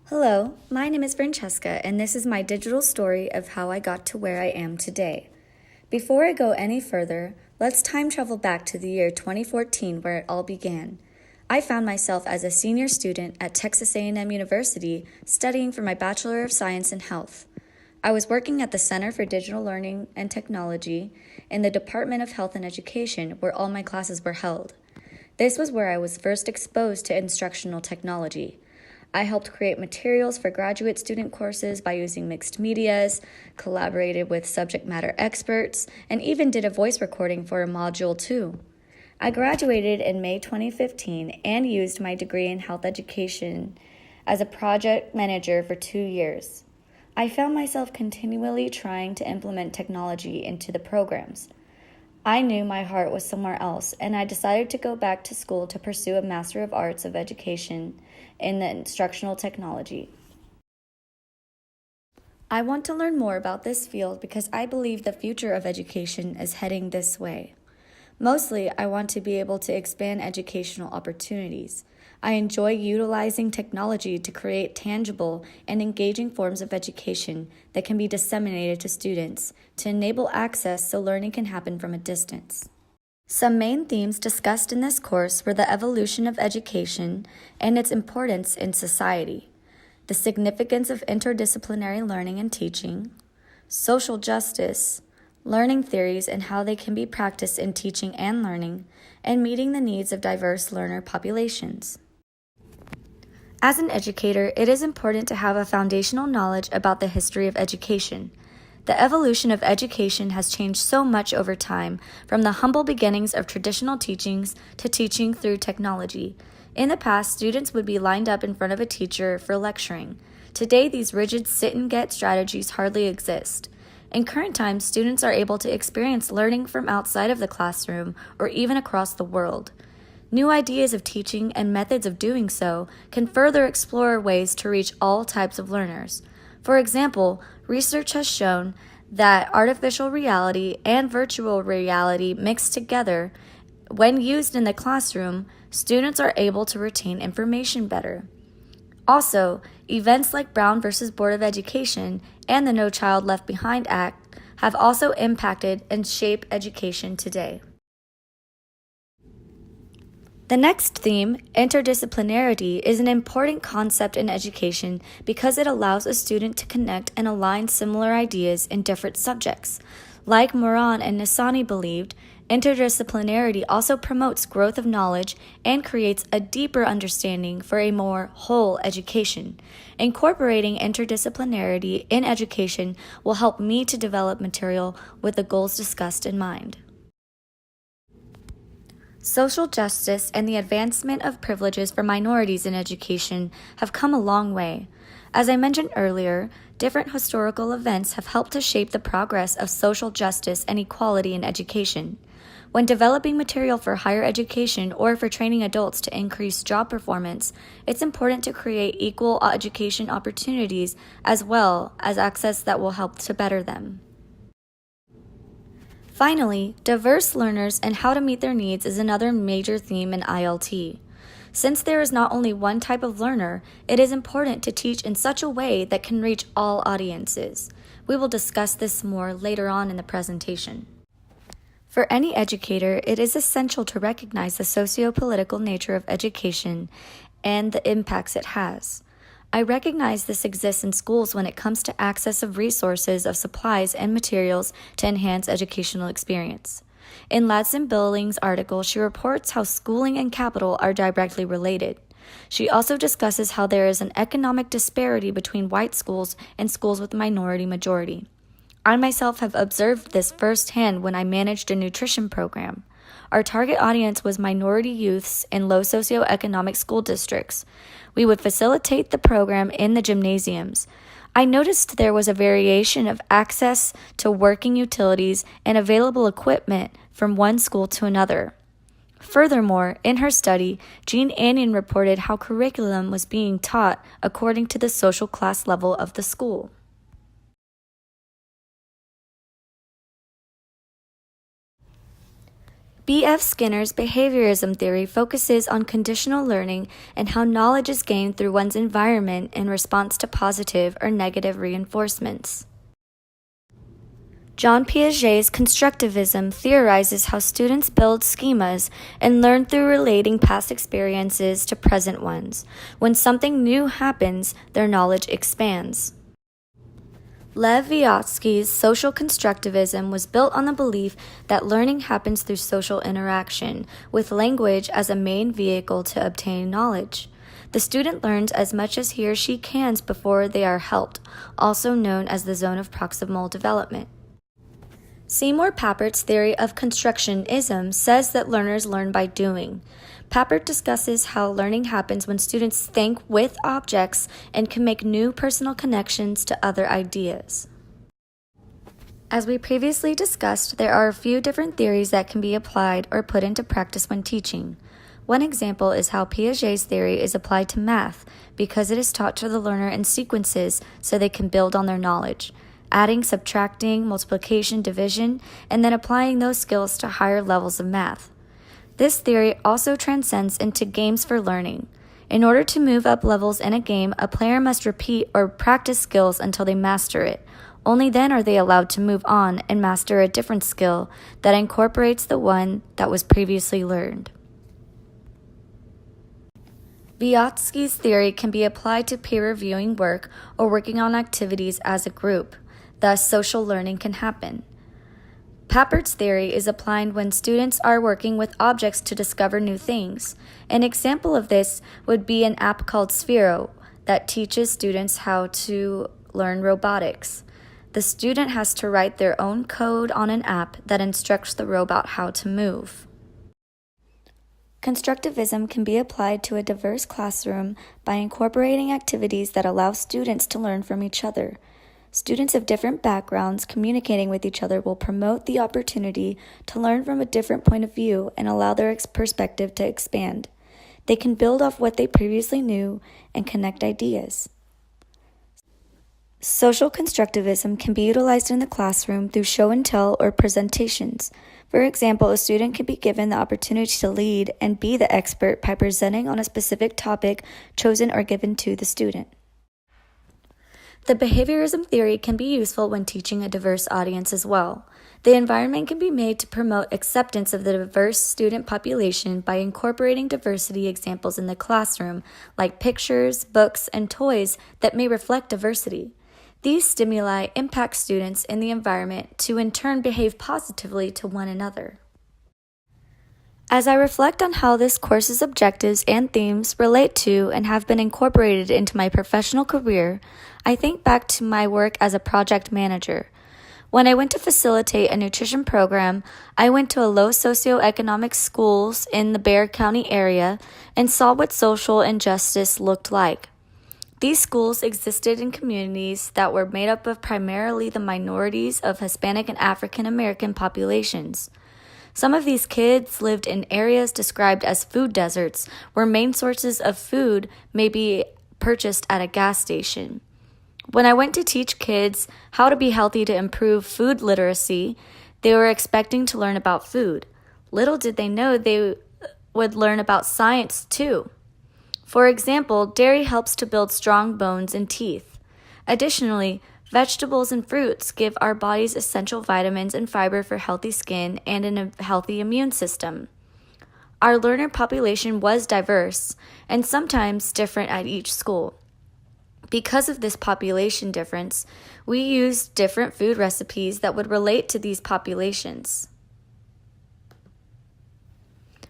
Hello, my name is Francesca, and this is my digital story of how I got to where I am today. Before I go any further, let's time travel back to the year 2014 where it all began. I found myself as a senior student at Texas A&M University studying for my Bachelor of Science in Health. I was working at the Center for Digital Learning and Technology in the Department of Health and Education where all my classes were held. This was where I was first exposed to instructional technology. I helped create materials for graduate student courses by using mixed medias, collaborated with subject matter experts, and even did a voice recording for a module too. I graduated in May 2015 and used my degree in health education as a project manager for 2 years. I found myself continually trying to implement technology into the programs. I knew my heart was somewhere else, and I decided to go back to school to pursue a Master of Arts of Education in the instructional technology. I want to learn more about this field because I believe the future of education is heading this way. Mostly, I want to be able to expand educational opportunities. I enjoy utilizing technology to create tangible and engaging forms of education that can be disseminated to students to enable access so learning can happen from a distance. Some main themes discussed in this course were the evolution of education and its importance in society, the significance of interdisciplinary learning and teaching, social justice, learning theories and how they can be practiced in teaching and learning, and meeting the needs of diverse learner populations. As an educator, it is important to have a foundational knowledge about the history of education. The evolution of education has changed so much over time, from the humble beginnings of traditional teachings to teaching through technology. In the past, students would be lined up in front of a teacher for lecturing. Today, these rigid sit-and-get strategies hardly exist. In current times, students are able to experience learning from outside of the classroom or even across the world. New ideas of teaching and methods of doing so can further explore ways to reach all types of learners. For example, research has shown that artificial reality and virtual reality mixed together, when used in the classroom, students are able to retain information better. Also, events like Brown versus Board of Education and the No Child Left Behind Act have also impacted and shaped education today. The next theme, interdisciplinarity, is an important concept in education because it allows a student to connect and align similar ideas in different subjects. Like Moran and Nisani believed, interdisciplinarity also promotes growth of knowledge and creates a deeper understanding for a more whole education. Incorporating interdisciplinarity in education will help me to develop material with the goals discussed in mind. Social justice and the advancement of privileges for minorities in education have come a long way. As I mentioned earlier, different historical events have helped to shape the progress of social justice and equality in education. When developing material for higher education or for training adults to increase job performance, it's important to create equal education opportunities as well as access that will help to better them. Finally, diverse learners and how to meet their needs is another major theme in ILT. Since there is not only one type of learner, it is important to teach in such a way that can reach all audiences. We will discuss this more later on in the presentation. For any educator, it is essential to recognize the socio-political nature of education and the impacts it has. I recognize this exists in schools when it comes to access of resources of supplies and materials to enhance educational experience. In Ladson Billings' article, she reports how schooling and capital are directly related. She also discusses how there is an economic disparity between white schools and schools with minority majority. I myself have observed this firsthand when I managed a nutrition program. Our target audience was minority youths in low socioeconomic school districts. We would facilitate the program in the gymnasiums. I noticed there was a variation of access to working utilities and available equipment from one school to another. Furthermore, in her study, Jean Anion reported how curriculum was being taught according to the social class level of the school. B.F. Skinner's behaviorism theory focuses on conditional learning and how knowledge is gained through one's environment in response to positive or negative reinforcements. John Piaget's constructivism theorizes how students build schemas and learn through relating past experiences to present ones. When something new happens, their knowledge expands. Lev Vygotsky's social constructivism was built on the belief that learning happens through social interaction, with language as a main vehicle to obtain knowledge. The student learns as much as he or she can before they are helped, also known as the zone of proximal development. Seymour Papert's theory of constructionism says that learners learn by doing. Papert discusses how learning happens when students think with objects and can make new personal connections to other ideas. As we previously discussed, there are a few different theories that can be applied or put into practice when teaching. One example is how Piaget's theory is applied to math because it is taught to the learner in sequences so they can build on their knowledge, adding, subtracting, multiplication, division, and then applying those skills to higher levels of math. This theory also transcends into games for learning. In order to move up levels in a game, a player must repeat or practice skills until they master it. Only then are they allowed to move on and master a different skill that incorporates the one that was previously learned. Vygotsky's theory can be applied to peer reviewing work or working on activities as a group. Thus, social learning can happen. Papert's theory is applied when students are working with objects to discover new things. An example of this would be an app called Sphero that teaches students how to learn robotics. The student has to write their own code on an app that instructs the robot how to move. Constructivism can be applied to a diverse classroom by incorporating activities that allow students to learn from each other. Students of different backgrounds communicating with each other will promote the opportunity to learn from a different point of view and allow their perspective to expand. They can build off what they previously knew and connect ideas. Social constructivism can be utilized in the classroom through show and tell or presentations. For example, a student can be given the opportunity to lead and be the expert by presenting on a specific topic chosen or given to the student. The behaviorism theory can be useful when teaching a diverse audience as well. The environment can be made to promote acceptance of the diverse student population by incorporating diversity examples in the classroom, like pictures, books, and toys that may reflect diversity. These stimuli impact students in the environment to in turn behave positively to one another. As I reflect on how this course's objectives and themes relate to and have been incorporated into my professional career, I think back to my work as a project manager. When I went to facilitate a nutrition program, I went to a low socioeconomic schools in the Bexar County area and saw what social injustice looked like. These schools existed in communities that were made up of primarily the minorities of Hispanic and African American populations. Some of these kids lived in areas described as food deserts, where main sources of food may be purchased at a gas station. When I went to teach kids how to be healthy to improve food literacy, they were expecting to learn about food. Little did they know they would learn about science too. For example, dairy helps to build strong bones and teeth. Additionally, vegetables and fruits give our bodies essential vitamins and fiber for healthy skin and a healthy immune system. Our learner population was diverse and sometimes different at each school. Because of this population difference, we used different food recipes that would relate to these populations.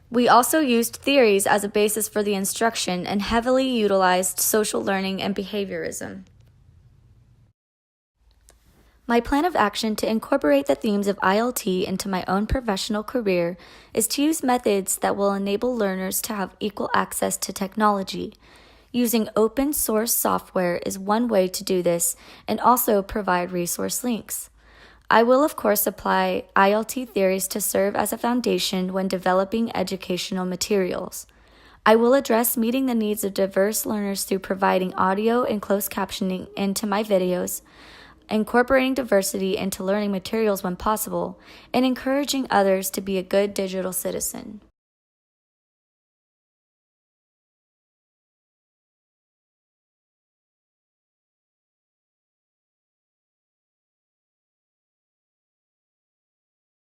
We also used theories as a basis for the instruction and heavily utilized social learning and behaviorism. My plan of action to incorporate the themes of ILT into my own professional career is to use methods that will enable learners to have equal access to technology. Using open source software is one way to do this and also provide resource links. I will, of course, apply ILT theories to serve as a foundation when developing educational materials. I will address meeting the needs of diverse learners through providing audio and closed captioning into my videos. incorporating diversity into learning materials when possible, and encouraging others to be a good digital citizen.